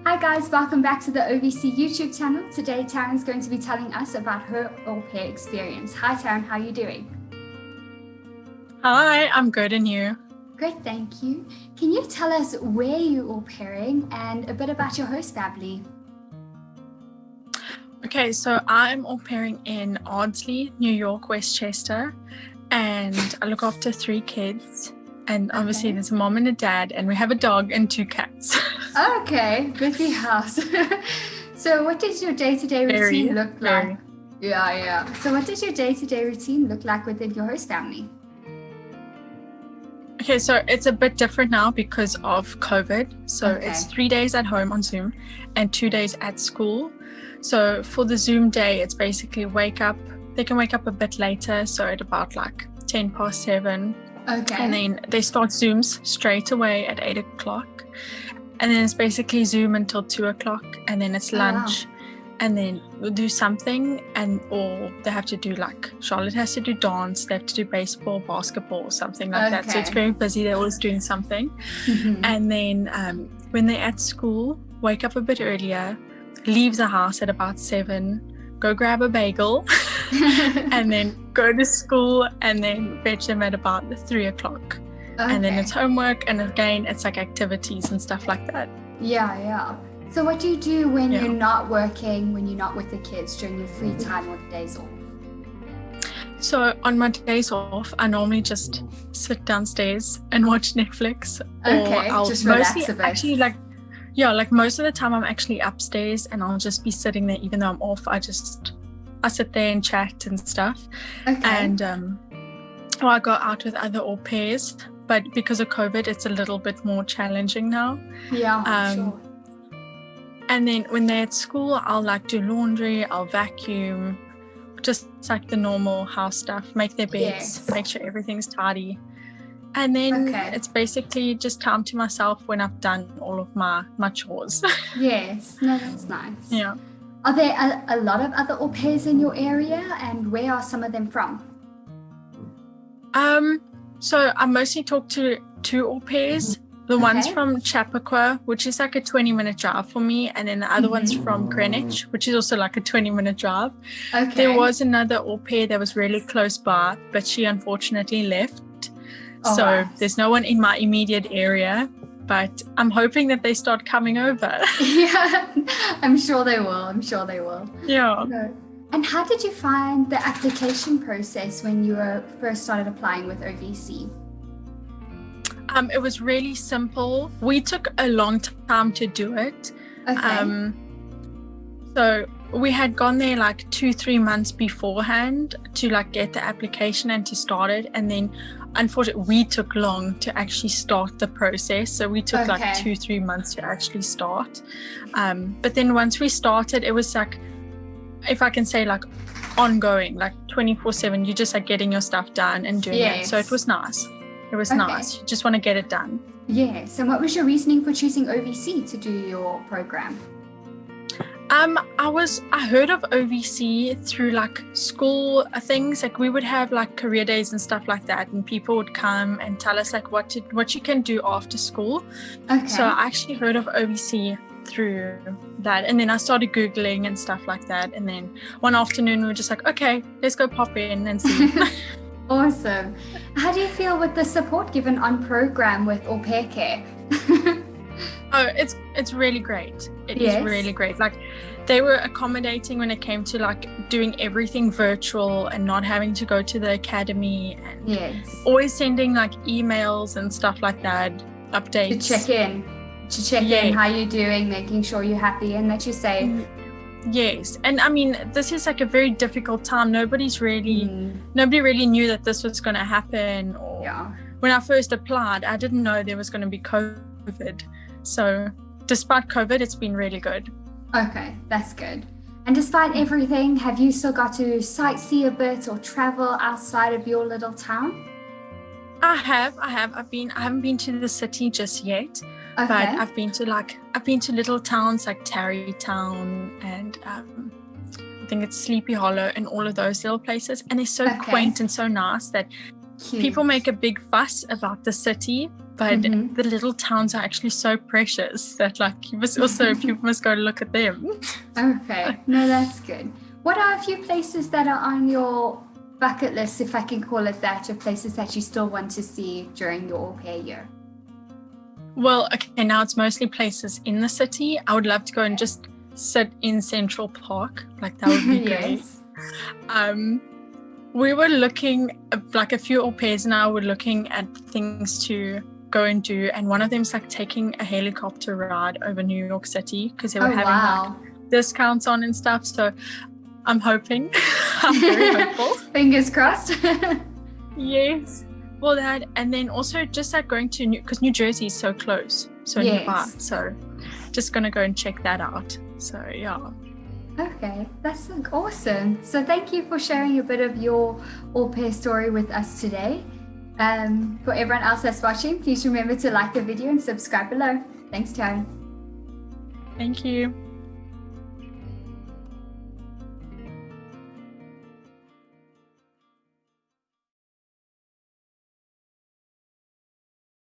Hi guys, welcome back to the OVC YouTube channel. Today Taryn's going to be telling us about her au pair experience. Hi Taryn, how are you doing? Hi, I'm good, and you? Great, thank you. Can you tell us where you au pairing and a bit about your host family? Okay, so I'm au pairing in Ardsley, New York, Westchester, and I look after 3 kids. And obviously there's a mom and a dad, and we have a dog and 2 cats. Okay, busy house. So what does your day-to-day routine look like? Yeah. So what does your day-to-day routine look like within your host family? Okay, so it's a bit different now because of COVID. So it's 3 days at home on Zoom and 2 days at school. So for the Zoom day, it's basically they can wake up a bit later, so at about like 10 past 7. Okay. And then they start Zooms straight away at 8 o'clock. And then it's basically Zoom until 2 o'clock. And then it's lunch. Wow. And then we'll do something, or they have to do Charlotte has to do dance, they have to do baseball, basketball, something like that. So it's very busy. They're always doing something. Mm-hmm. And then when they're at school, wake up a bit earlier, leave the house at about 7, go grab a bagel, and then go to school, and then fetch them at about 3 o'clock. Okay. And then it's homework, and again, it's like activities and stuff like that. Yeah. So what do you do when you're not working, when you're not with the kids, during your free time or the days off? So on my days off, I normally just sit downstairs and watch Netflix. Okay, or I'll just relax a bit. Actually, most of the time I'm actually upstairs, and I'll just be sitting there. Even though I'm off, I sit there and chat and stuff. Okay. And I go out with other au pairs, but because of COVID, it's a little bit more challenging now. Yeah, sure. And then when they're at school, I'll do laundry, I'll vacuum, just like the normal house stuff, make their beds, make sure everything's tidy. And then it's basically just time to myself when I've done all of my chores. Yes, no, that's nice. Yeah. Are there a lot of other au pairs in your area, and where are some of them from? So I mostly talk to 2 au pairs. The one's from Chappaqua, which is like a 20-minute drive for me, and then the other one's from Greenwich, which is also like a 20-minute drive. Okay. There was another au pair that was really close by, but she unfortunately left. There's no one in my immediate area, but I'm hoping that they start coming over. Yeah, I'm sure they will. Yeah. Okay. And how did you find the application process when you first started applying with OVC? It was really simple. We took a long time to do it. Okay. So we had gone there 2-3 months beforehand to get the application and to start it. And then unfortunately we took long to actually start the process. So we took 2-3 months to actually start. But then once we started, it was if I can say ongoing, 24/7, you just getting your stuff done and doing it. So it was nice. It was nice. You just want to get it done. Yes. And what was your reasoning for choosing OVC to do your program? I heard of OVC through school things. We would have career days and stuff like that, and people would come and tell us what you can do after school. Okay. So I actually heard of OVC through that, and then I started Googling and stuff like that, and then one afternoon we were just okay, let's go pop in and see. Awesome. How do you feel with the support given on program with au pair care? Oh, it's really great. It is really great. They were accommodating when it came to doing everything virtual and not having to go to the academy, and always sending emails and stuff like that, updates. To check in how you're doing, making sure you're happy and that you're safe. Yes. And I mean, this is a very difficult time. Nobody really knew that this was going to happen. When I first applied, I didn't know there was going to be COVID. So despite COVID, it's been really good. Okay, that's good. And despite everything, have you still got to sightsee a bit or travel outside of your little town? I have. I haven't been to the city just yet. Okay. But I've been to little towns like Tarrytown and I think it's Sleepy Hollow and all of those little places, and they're so quaint and so nice that Cute. People make a big fuss about the city, but the little towns are actually so precious that like you must also people must go look at them. Okay, no, that's good. What are a few places that are on your bucket list, if I can call it that, of places that you still want to see during your au pair year? Well, okay, now it's mostly places in the city. I would love to go and just sit in Central Park. Like that would be Yes. great. We were looking, like a few au pairs now, we're looking at things to go and do. And one of them is like taking a helicopter ride over New York City because they were having like discounts on and stuff. So I'm hoping. I'm very hopeful. Fingers crossed. Yes. Well, that, and then also just like going to because New Jersey is so close, so nearby. So just going to go and check that out. So, yeah. Okay, that's awesome. So thank you for sharing a bit of your au pair story with us today. For everyone else that's watching, please remember to like the video and subscribe below. Thanks, Taryn. Thank you.